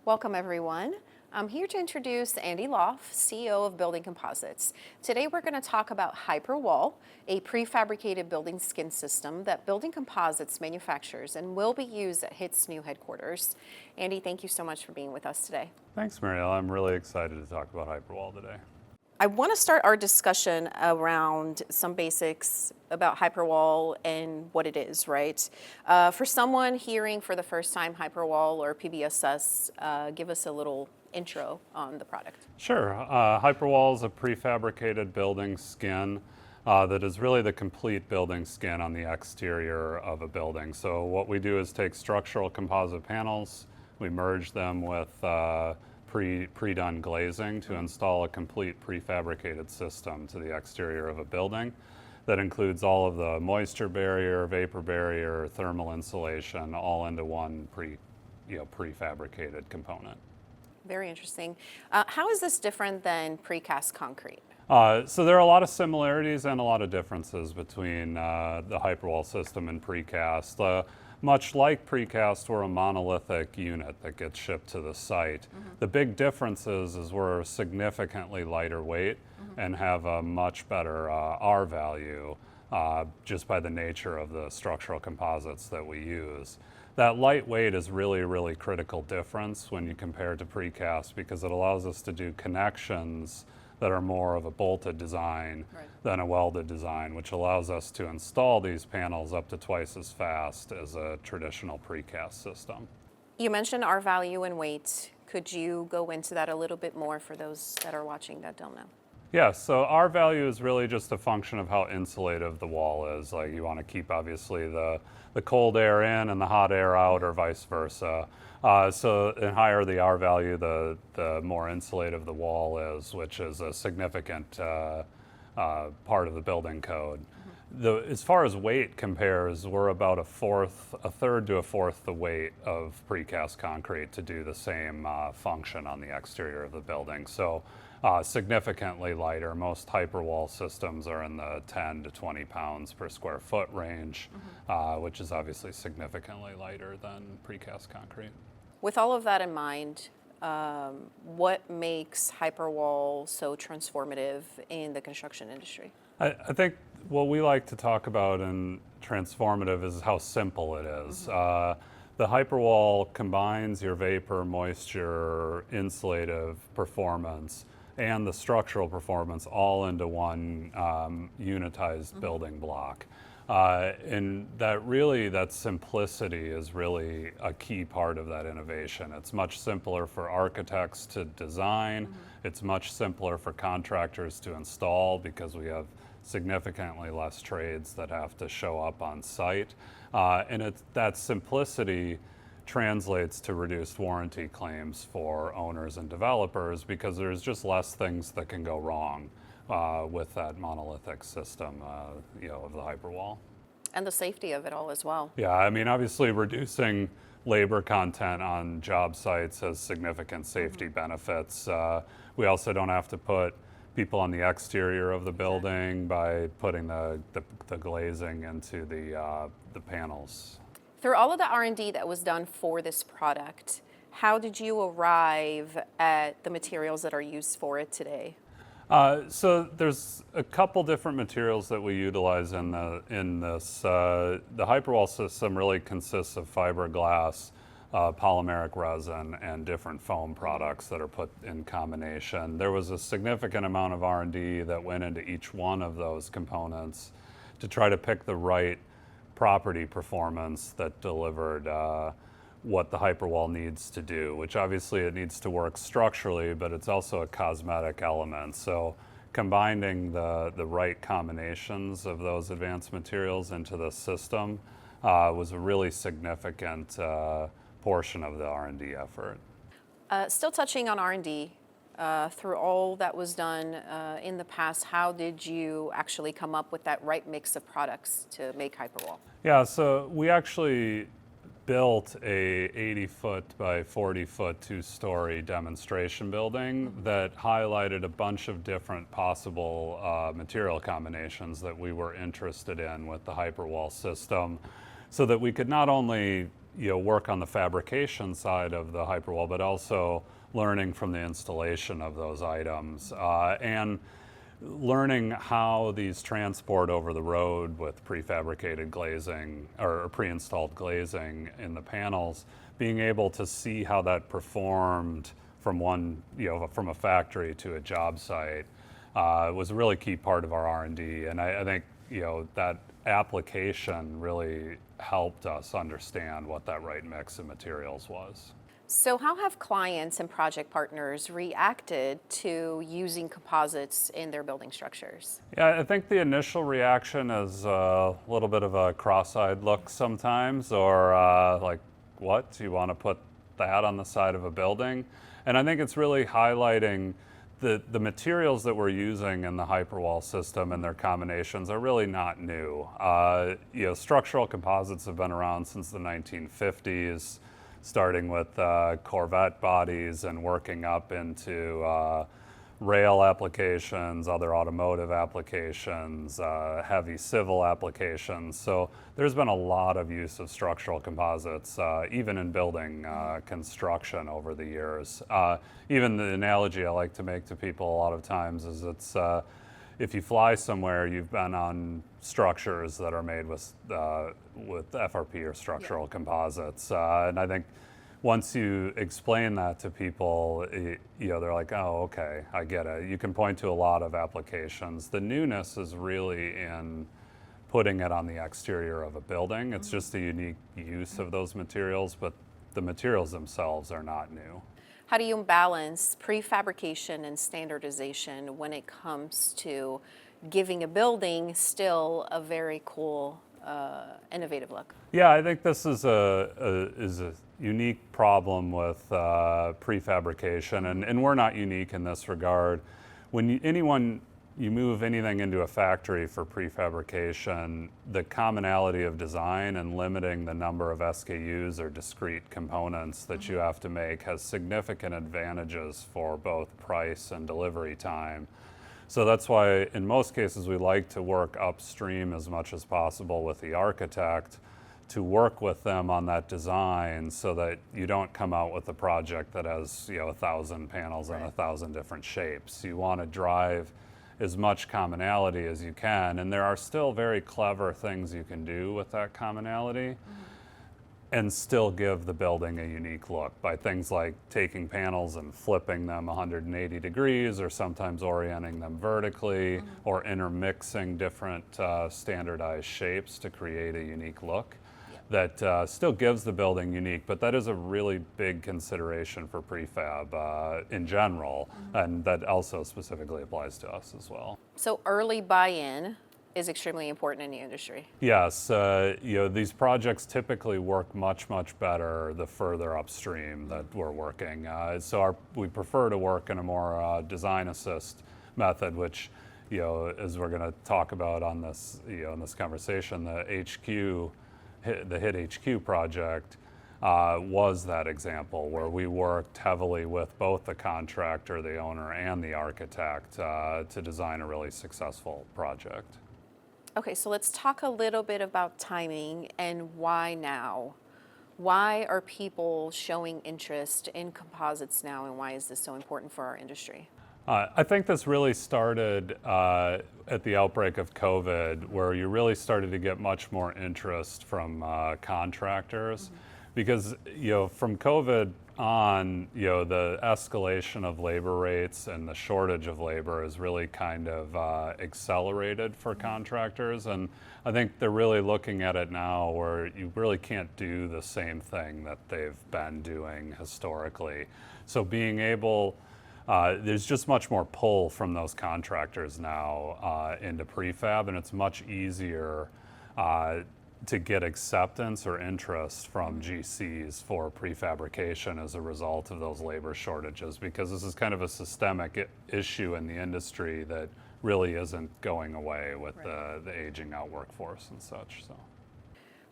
Welcome everyone. I'm here to introduce Andy Loff, CEO of Building Composites. Today we're going to talk about Hyperwall, a prefabricated building skin system that Building Composites manufactures and will be used at HITT's new headquarters. Andy, thank you so much for being with us today. Thanks, Mariela. I'm really excited to talk about Hyperwall today. I want to start our discussion around some basics about Hyperwall and what it is, right? For someone hearing for the first time Hyperwall or PBSS, give us a little intro on the product. Sure. Hyperwall is a prefabricated building skin that is really the complete building skin on the exterior of a building. So what we do is take structural composite panels, we merge them with pre-done glazing to install a complete prefabricated system to the exterior of a building that includes all of the moisture barrier, vapor barrier, thermal insulation, all into one prefabricated component. Very interesting. How is this different than precast concrete? So there are a lot of similarities and a lot of differences between the Hyperwall system and precast. Much like precast, we're a monolithic unit that gets shipped to the site. The big difference is we're significantly lighter weight and have a much better R value just by the nature of the structural composites that we use. That lightweight is really, really critical difference when you compare to precast because it allows us to do connections that are more of a bolted design than a welded design, which allows us to install these panels up to twice as fast as a traditional precast system. You mentioned R value and weight. Could you go into that a little bit more for those that are watching that don't know? Yeah, so R value is really just a function of how insulative the wall is. Like you want to keep obviously the cold air in and the hot air out or vice versa. So the higher the R value, the more insulative the wall is, which is a significant part of the building code. As far as weight compares, we're about a third to a fourth the weight of precast concrete to do the same function on the exterior of the building. So significantly lighter. Most Hyperwall systems are in the 10 to 20 pounds per square foot range, which is obviously significantly lighter than precast concrete. With all of that in mind, what makes Hyperwall so transformative in the construction industry? I think what we like to talk about in transformative is how simple it is. The Hyperwall combines your vapor, moisture, insulative performance and the structural performance all into one unitized building block. And that simplicity is really a key part of that innovation. It's much simpler for architects to design. It's much simpler for contractors to install because we have significantly less trades that have to show up on site. And that simplicity translates to reduced warranty claims for owners and developers because there's just less things that can go wrong with that monolithic system of the Hyperwall. And the safety of it all as well. Yeah, I mean, obviously reducing labor content on job sites has significant safety benefits. We also don't have to put people on the exterior of the building by putting the glazing into the panels. Through all of the R&D that was done for this product, how did you arrive at the materials that are used for it today? So there's a couple different materials that we utilize in this. The Hyperwall system really consists of fiberglass, polymeric resin, and different foam products that are put in combination. There was a significant amount of R&D that went into each one of those components to try to pick the right property performance that delivered what the Hyperwall needs to do, which obviously it needs to work structurally, but it's also a cosmetic element. So combining the right combinations of those advanced materials into the system was a really significant portion of the R&D effort. Still touching on R&D, through all that was done in the past, how did you actually come up with that right mix of products to make Hyperwall? Yeah, so we actually built a 80-foot by 40-foot two-story demonstration building that highlighted a bunch of different possible material combinations that we were interested in with the Hyperwall system so that we could not only work on the fabrication side of the Hyperwall, but also learning from the installation of those items and learning how these transport over the road with prefabricated glazing or pre-installed glazing in the panels, being able to see how that performed from from a factory to a job site was a really key part of our R&D. And I think, that application really helped us understand what that right mix of materials was. So how have clients and project partners reacted to using composites in their building structures? Yeah, I think the initial reaction is a little bit of a cross-eyed look sometimes, or like, what? Do you want to put that on the side of a building? And I think it's really highlighting the materials that we're using in the Hyperwall system and their combinations are really not new. Structural composites have been around since the 1950s, starting with Corvette bodies and working up into rail applications, other automotive applications, heavy civil applications. So there's been a lot of use of structural composites, even in building construction over the years. Even the analogy I like to make to people a lot of times is if you fly somewhere, you've been on structures that are made with FRP or structural composites. And I think once you explain that to people, they're like, oh, okay, I get it. You can point to a lot of applications. The newness is really in putting it on the exterior of a building. It's just a unique use of those materials, but the materials themselves are not new. How do you balance prefabrication and standardization when it comes to giving a building still a very cool, innovative look? Yeah, I think this is a unique problem with prefabrication, and we're not unique in this regard. When you move anything into a factory for prefabrication, the commonality of design and limiting the number of SKUs or discrete components that you have to make has significant advantages for both price and delivery time. So that's why in most cases we like to work upstream as much as possible with the architect to work with them on that design so that you don't come out with a project that has 1,000 panels and 1,000 different shapes. You want to drive as much commonality as you can, and there are still very clever things you can do with that commonality and still give the building a unique look by things like taking panels and flipping them 180 degrees or sometimes orienting them vertically or intermixing different standardized shapes to create a unique look that still gives the building unique, but that is a really big consideration for prefab in general, and that also specifically applies to us as well. So early buy-in is extremely important in the industry. Yes, these projects typically work much, much better the further upstream that we're working. We prefer to work in a more design assist method, which, as we're going to talk about on this, in this conversation, the HITT HQ project was that example where we worked heavily with both the contractor, the owner, and the architect to design a really successful project. Okay, so let's talk a little bit about timing and why now? Why are people showing interest in composites now, and why is this so important for our industry? I think this really started at the outbreak of COVID, where you really started to get much more interest from contractors, because from COVID on, the escalation of labor rates and the shortage of labor has really kind of accelerated for contractors, and I think they're really looking at it now where you really can't do the same thing that they've been doing historically. So being able there's just much more pull from those contractors now into prefab, and it's much easier to get acceptance or interest from GCs for prefabrication as a result of those labor shortages, because this is kind of a systemic issue in the industry that really isn't going away with the aging out workforce and such. So,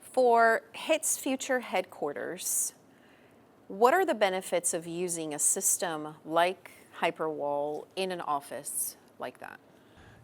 for HITT's future headquarters, what are the benefits of using a system like Hyperwall in an office like that?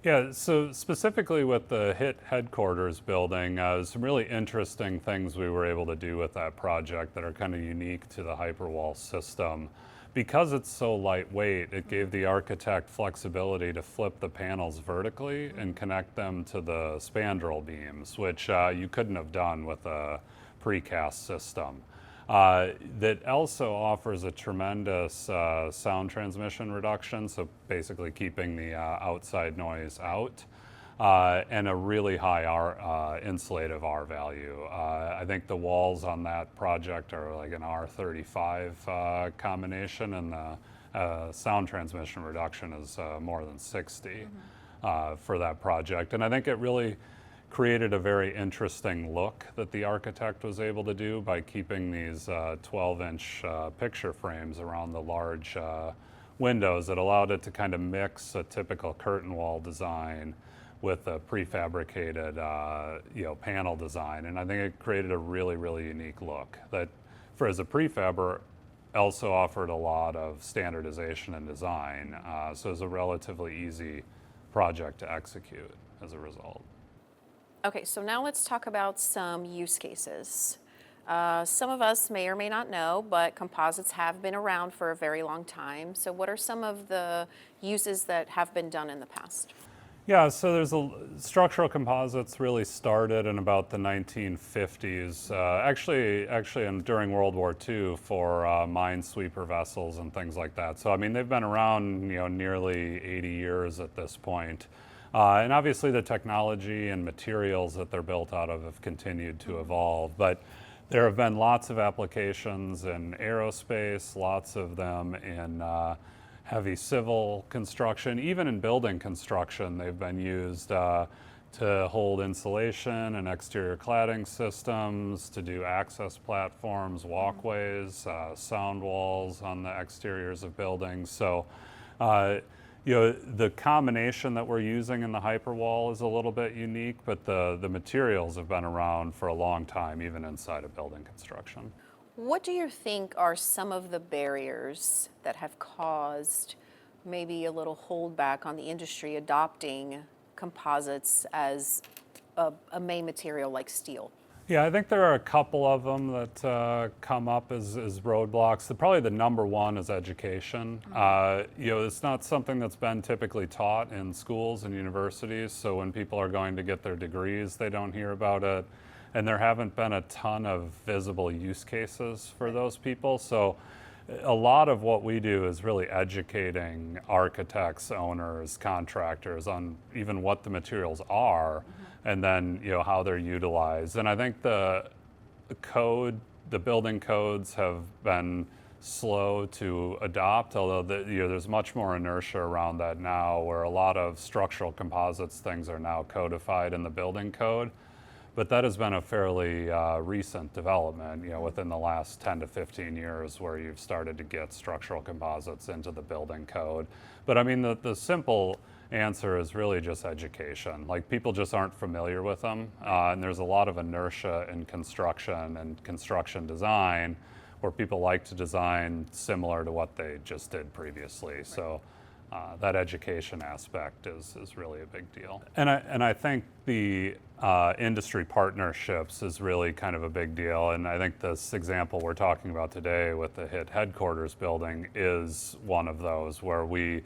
Yeah, so specifically with the HITT headquarters building, some really interesting things we were able to do with that project that are kind of unique to the Hyperwall system. Because it's so lightweight, it gave the architect flexibility to flip the panels vertically and connect them to the spandrel beams, which you couldn't have done with a precast system. That also offers a tremendous sound transmission reduction, so basically keeping the outside noise out, and a really high insulative R value. I think the walls on that project are like an R35 combination, and the sound transmission reduction is more than 60 for that project. And I think it really created a very interesting look that the architect was able to do by keeping these 12-inch picture frames around the large windows that allowed it to kind of mix a typical curtain wall design with a prefabricated panel design. And I think it created a really, really unique look that as a prefab also offered a lot of standardization and design. So it was a relatively easy project to execute as a result. Okay, so now let's talk about some use cases. Some of us may or may not know, but composites have been around for a very long time. So what are some of the uses that have been done in the past? Yeah, so structural composites really started in about the 1950s, actually during World War II for minesweeper vessels and things like that. So I mean, they've been around nearly 80 years at this point. And obviously the technology and materials that they're built out of have continued to evolve, but there have been lots of applications in aerospace, lots of them in heavy civil construction, even in building construction. They've been used to hold insulation and exterior cladding systems, to do access platforms, walkways, sound walls on the exteriors of buildings. So the combination that we're using in the Hyperwall is a little bit unique, but the materials have been around for a long time, even inside of building construction. What do you think are some of the barriers that have caused maybe a little holdback on the industry adopting composites as a main material like steel? Yeah, I think there are a couple of them that come up as roadblocks. Probably the number one is education. It's not something that's been typically taught in schools and universities, so when people are going to get their degrees, they don't hear about it. And there haven't been a ton of visible use cases for those people. So a lot of what we do is really educating architects, owners, contractors on even what the materials are, and then how they're utilized. And I think the building codes have been slow to adopt, although there's much more inertia around that now, where a lot of structural composites things are now codified in the building code. But that has been a fairly recent development, within the last 10 to 15 years, where you've started to get structural composites into the building code. But I mean, the simple answer is really just education. Like, people just aren't familiar with them, and there's a lot of inertia in construction and construction design, where people like to design similar to what they just did previously. So that education aspect is really a big deal. And I think the industry partnerships is really kind of a big deal. And I think this example we're talking about today with the HITT headquarters building is one of those, where we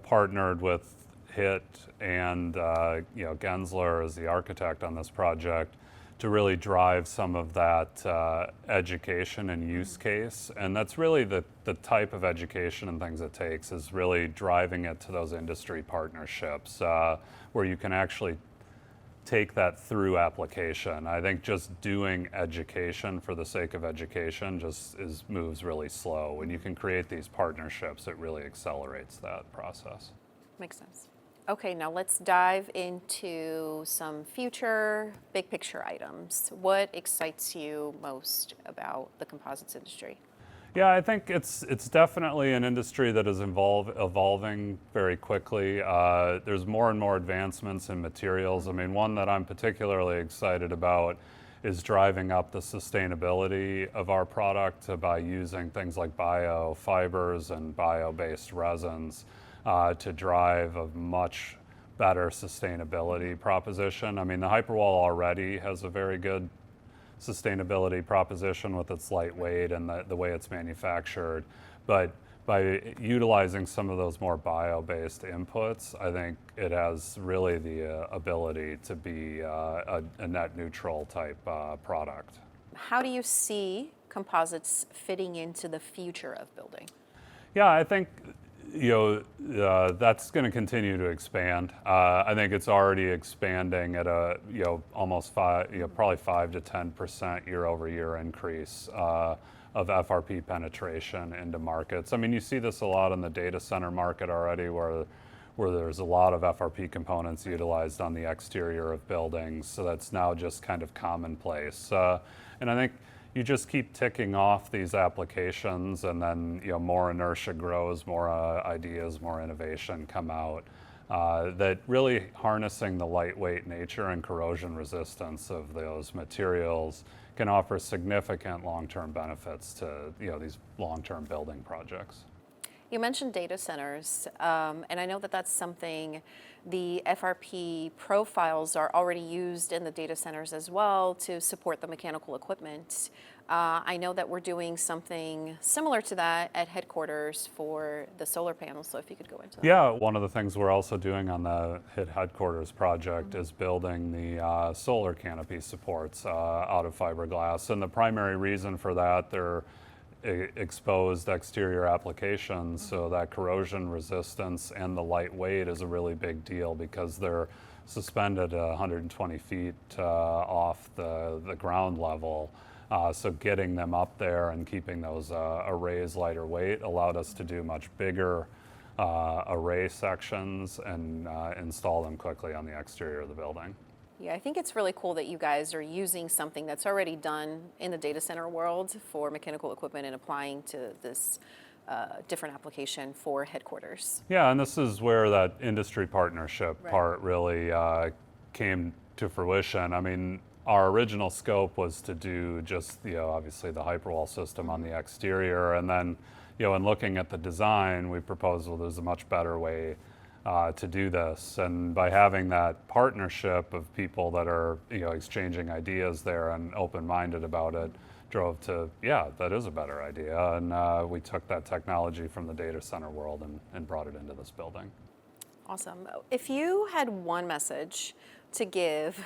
partnered with HITT and Gensler as the architect on this project to really drive some of that education and use case. And that's really the type of education and things it takes, is really driving it to those industry partnerships where you can actually take that through application. I think just doing education for the sake of education just moves really slow. When you can create these partnerships, it really accelerates that process. Makes sense. Okay, now let's dive into some future big picture items. What excites you most about the composites industry? Yeah, I think it's definitely an industry that is evolving very quickly. There's more and more advancements in materials. I mean, one that I'm particularly excited about is driving up the sustainability of our product by using things like biofibers and bio-based resins to drive a much better sustainability proposition. I mean, the Hyperwall already has a very good sustainability proposition with its lightweight and the way it's manufactured. But by utilizing some of those more bio-based inputs, I think it has really the ability to be a net neutral type product. How do you see composites fitting into the future of building? Yeah, I think that's going to continue to expand. I think it's already expanding at a almost probably 5 to 10% year-over-year increase of FRP penetration into markets. I mean, you see this a lot in the data center market already, where there's a lot of FRP components utilized on the exterior of buildings. So that's now just kind of commonplace. And I think you just keep ticking off these applications, and then more inertia grows, more ideas, more innovation come out. That really harnessing the lightweight nature and corrosion resistance of those materials can offer significant long-term benefits to these long-term building projects. You mentioned data centers, and I know that that's something the FRP profiles are already used in the data centers as well to support the mechanical equipment. I know that we're doing something similar to that at headquarters for the solar panels, so if you could go into that. Yeah, one of the things we're also doing on the HITT headquarters project is building the solar canopy supports out of fiberglass, and the primary reason for that, they're exposed exterior applications, so that corrosion resistance and the lightweight is a really big deal because they're suspended 120 feet off the ground level. So getting them up there and keeping those arrays lighter weight allowed us to do much bigger array sections and install them quickly on the exterior of the building. Yeah, I think it's really cool that you guys are using something that's already done in the data center world for mechanical equipment and applying to this different application for headquarters. Yeah, and this is where that industry partnership part really came to fruition. I mean, our original scope was to do just, obviously the Hyperwall system on the exterior, and then, in looking at the design, we proposed, well, there's a much better way to do this, and by having that partnership of people that are exchanging ideas there and open-minded about it, drove to that is a better idea, and we took that technology from the data center world and brought it into this building. Awesome. If you had one message to give,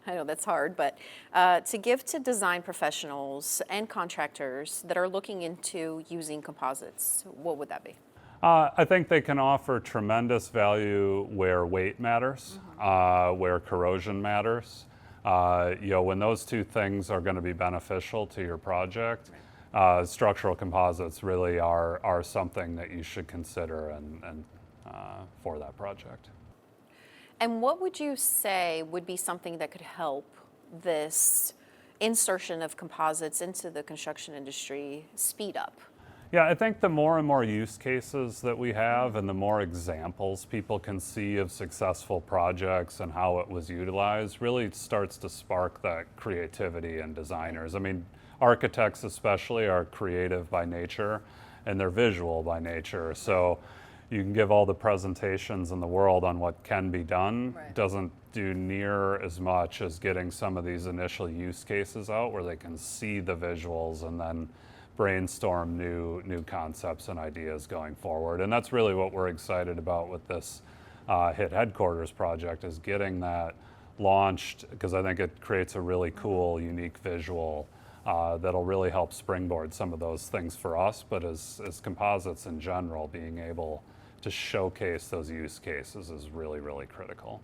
I know that's hard, but to give to design professionals and contractors that are looking into using composites, what would that be? I think they can offer tremendous value where weight matters, where corrosion matters. When those two things are going to be beneficial to your project, structural composites really are something that you should consider and for that project. And what would you say would be something that could help this insertion of composites into the construction industry speed up? Yeah, I think the more and more use cases that we have and the more examples people can see of successful projects and how it was utilized really starts to spark that creativity in designers. I mean, architects especially are creative by nature and they're visual by nature. So you can give all the presentations in the world on what can be done. Right. Doesn't do near as much as getting some of these initial use cases out where they can see the visuals and then brainstorm new concepts and ideas going forward. And that's really what we're excited about with this HITT headquarters project, is getting that launched, because I think it creates a really cool, unique visual that'll really help springboard some of those things for us, but as composites in general, being able to showcase those use cases is really, really critical.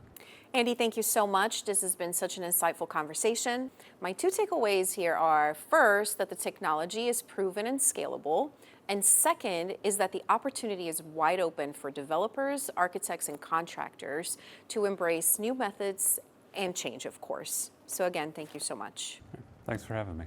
Andy, thank you so much. This has been such an insightful conversation. My two takeaways here are, first, that the technology is proven and scalable, and second is that the opportunity is wide open for developers, architects, and contractors to embrace new methods and change, of course. So again, thank you so much. Thanks for having me.